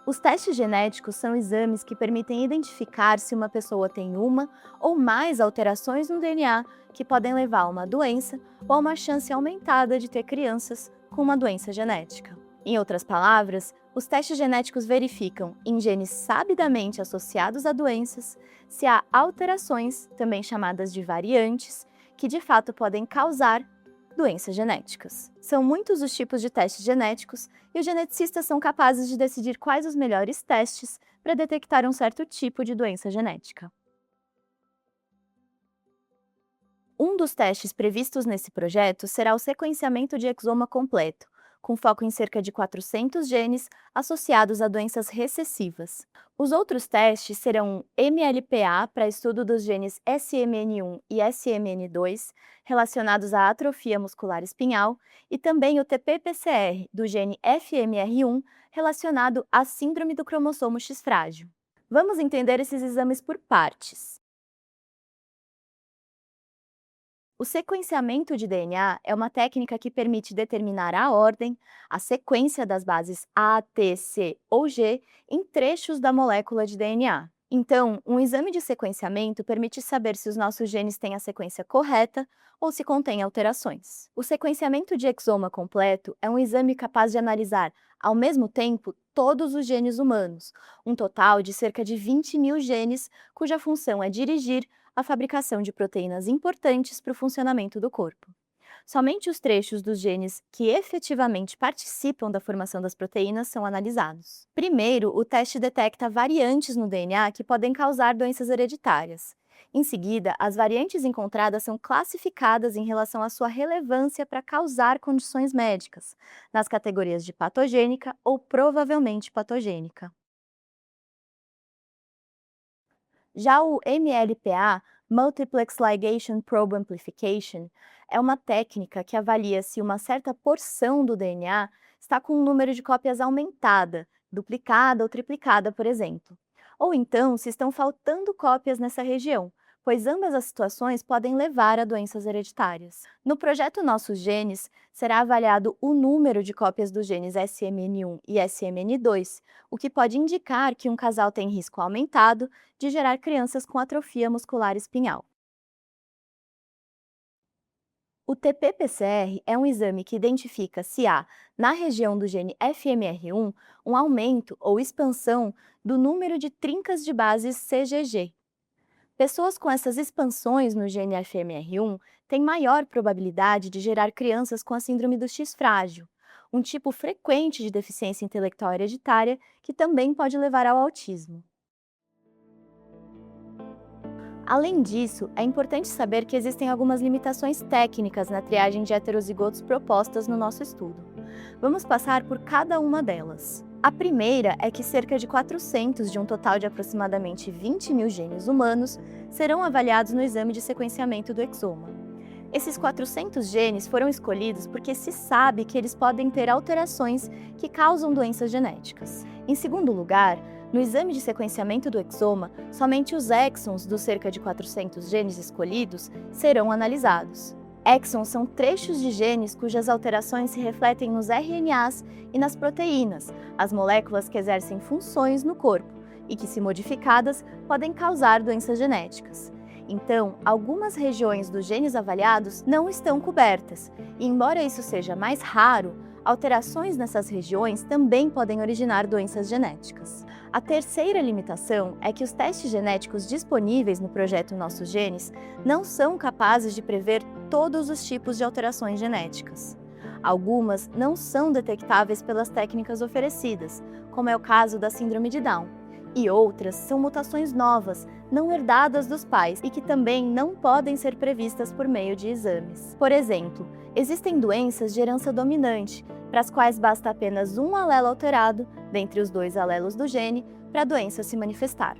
Os testes genéticos são exames que permitem identificar se uma pessoa tem uma ou mais alterações no DNA que podem levar a uma doença ou a uma chance aumentada de ter crianças com uma doença genética. Em outras palavras, os testes genéticos verificam em genes sabidamente associados a doenças se há alterações, também chamadas de variantes, que de fato podem causar doenças genéticas. São muitos os tipos de testes genéticos e os geneticistas são capazes de decidir quais os melhores testes para detectar um certo tipo de doença genética. Um dos testes previstos nesse projeto será o sequenciamento de exoma completo, com foco em cerca de 400 genes associados a doenças recessivas. Os outros testes serão o MLPA para estudo dos genes SMN1 e SMN2 relacionados à atrofia muscular espinhal e também o TP-PCR do gene FMR1 relacionado à síndrome do cromossomo X frágil. Vamos entender esses exames por partes. O sequenciamento de DNA é uma técnica que permite determinar a ordem, a sequência das bases A, T, C ou G em trechos da molécula de DNA. Então, um exame de sequenciamento permite saber se os nossos genes têm a sequência correta ou se contém alterações. O sequenciamento de exoma completo é um exame capaz de analisar, ao mesmo tempo, todos os genes humanos, um total de cerca de 20.000 genes, cuja função é dirigir a fabricação de proteínas importantes para o funcionamento do corpo. Somente os trechos dos genes que efetivamente participam da formação das proteínas são analisados. Primeiro, o teste detecta variantes no DNA que podem causar doenças hereditárias. Em seguida, as variantes encontradas são classificadas em relação à sua relevância para causar condições médicas, nas categorias de patogênica ou provavelmente patogênica. Já o MLPA, Multiplex Ligation Probe Amplification, é uma técnica que avalia se uma certa porção do DNA está com um número de cópias aumentada, duplicada ou triplicada, por exemplo. Ou então, se estão faltando cópias nessa região, pois ambas as situações podem levar a doenças hereditárias. No projeto Nossos Genes, será avaliado o número de cópias dos genes SMN1 e SMN2, o que pode indicar que um casal tem risco aumentado de gerar crianças com atrofia muscular espinhal. O TP-PCR é um exame que identifica se há, na região do gene FMR1, um aumento ou expansão do número de trincas de bases CGG. Pessoas com essas expansões no gene FMR1 têm maior probabilidade de gerar crianças com a síndrome do X frágil, um tipo frequente de deficiência intelectual hereditária que também pode levar ao autismo. Além disso, é importante saber que existem algumas limitações técnicas na triagem de heterozigotos propostas no nosso estudo. Vamos passar por cada uma delas. A primeira é que cerca de 400 de um total de aproximadamente 20.000 genes humanos serão avaliados no exame de sequenciamento do exoma. Esses 400 genes foram escolhidos porque se sabe que eles podem ter alterações que causam doenças genéticas. Em segundo lugar, no exame de sequenciamento do exoma, somente os exons dos cerca de 400 genes escolhidos serão analisados. Exons são trechos de genes cujas alterações se refletem nos RNAs e nas proteínas, as moléculas que exercem funções no corpo e que, se modificadas, podem causar doenças genéticas. Então, algumas regiões dos genes avaliados não estão cobertas, e embora isso seja mais raro, alterações nessas regiões também podem originar doenças genéticas. A terceira limitação é que os testes genéticos disponíveis no projeto Nossos Genes não são capazes de prever todos os tipos de alterações genéticas. Algumas não são detectáveis pelas técnicas oferecidas, como é o caso da síndrome de Down, e outras são mutações novas, não herdadas dos pais e que também não podem ser previstas por meio de exames. Por exemplo, existem doenças de herança dominante, para as quais basta apenas um alelo alterado, dentre os dois alelos do gene, para a doença se manifestar.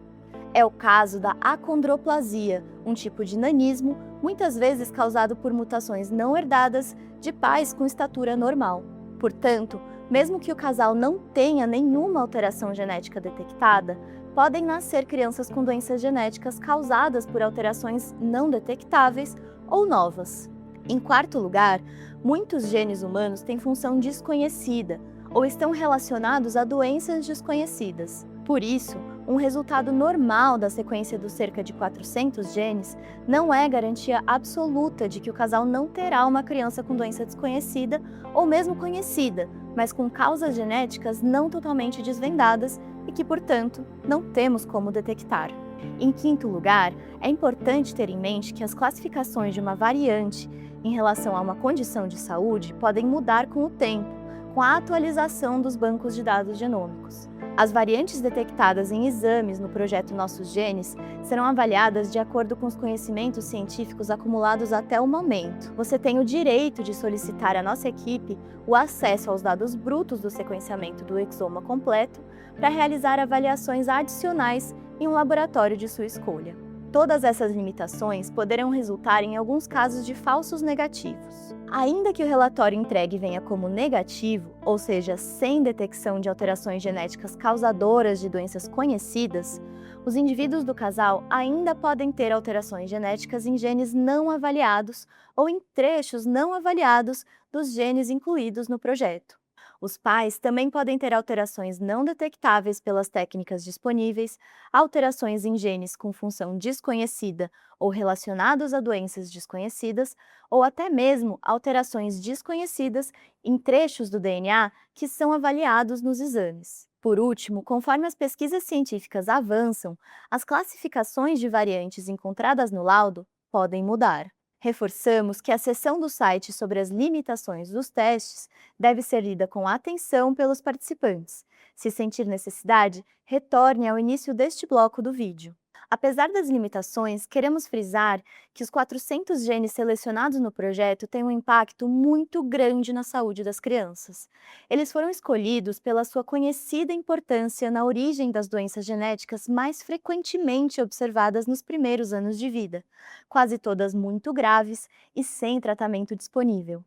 É o caso da acondroplasia, um tipo de nanismo, muitas vezes causado por mutações não herdadas de pais com estatura normal. Portanto, mesmo que o casal não tenha nenhuma alteração genética detectada, podem nascer crianças com doenças genéticas causadas por alterações não detectáveis ou novas. Em quarto lugar, muitos genes humanos têm função desconhecida, ou estão relacionados a doenças desconhecidas. Por isso, um resultado normal da sequência dos cerca de 400 genes não é garantia absoluta de que o casal não terá uma criança com doença desconhecida ou mesmo conhecida, mas com causas genéticas não totalmente desvendadas e que, portanto, não temos como detectar. Em quinto lugar, é importante ter em mente que as classificações de uma variante em relação a uma condição de saúde podem mudar com o tempo, com a atualização dos bancos de dados genômicos. As variantes detectadas em exames no projeto Nossos Genes serão avaliadas de acordo com os conhecimentos científicos acumulados até o momento. Você tem o direito de solicitar à nossa equipe o acesso aos dados brutos do sequenciamento do exoma completo para realizar avaliações adicionais em um laboratório de sua escolha. Todas essas limitações poderão resultar em alguns casos de falsos negativos. Ainda que o relatório entregue venha como negativo, ou seja, sem detecção de alterações genéticas causadoras de doenças conhecidas, os indivíduos do casal ainda podem ter alterações genéticas em genes não avaliados ou em trechos não avaliados dos genes incluídos no projeto. Os pais também podem ter alterações não detectáveis pelas técnicas disponíveis, alterações em genes com função desconhecida ou relacionados a doenças desconhecidas, ou até mesmo alterações desconhecidas em trechos do DNA que são avaliados nos exames. Por último, conforme as pesquisas científicas avançam, as classificações de variantes encontradas no laudo podem mudar. Reforçamos que a seção do site sobre as limitações dos testes deve ser lida com atenção pelos participantes. Se sentir necessidade, retorne ao início deste bloco do vídeo. Apesar das limitações, queremos frisar que os 400 genes selecionados no projeto têm um impacto muito grande na saúde das crianças. Eles foram escolhidos pela sua conhecida importância na origem das doenças genéticas mais frequentemente observadas nos primeiros anos de vida, quase todas muito graves e sem tratamento disponível.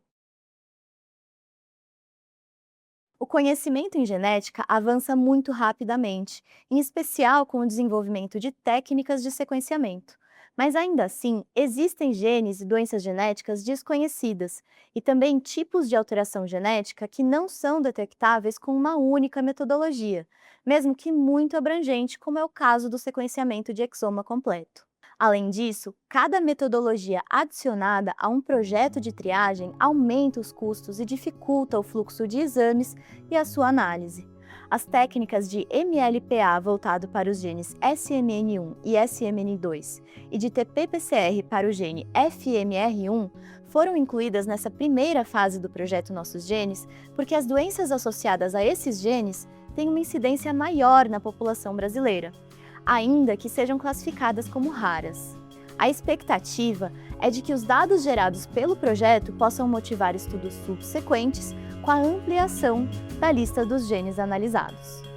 O conhecimento em genética avança muito rapidamente, em especial com o desenvolvimento de técnicas de sequenciamento. Mas ainda assim, existem genes e doenças genéticas desconhecidas e também tipos de alteração genética que não são detectáveis com uma única metodologia, mesmo que muito abrangente, como é o caso do sequenciamento de exoma completo. Além disso, cada metodologia adicionada a um projeto de triagem aumenta os custos e dificulta o fluxo de exames e a sua análise. As técnicas de MLPA voltado para os genes SMN1 e SMN2 e de TP-PCR para o gene FMR1 foram incluídas nessa primeira fase do projeto Nossos Genes porque as doenças associadas a esses genes têm uma incidência maior na população brasileira, ainda que sejam classificadas como raras. A expectativa é de que os dados gerados pelo projeto possam motivar estudos subsequentes com a ampliação da lista dos genes analisados.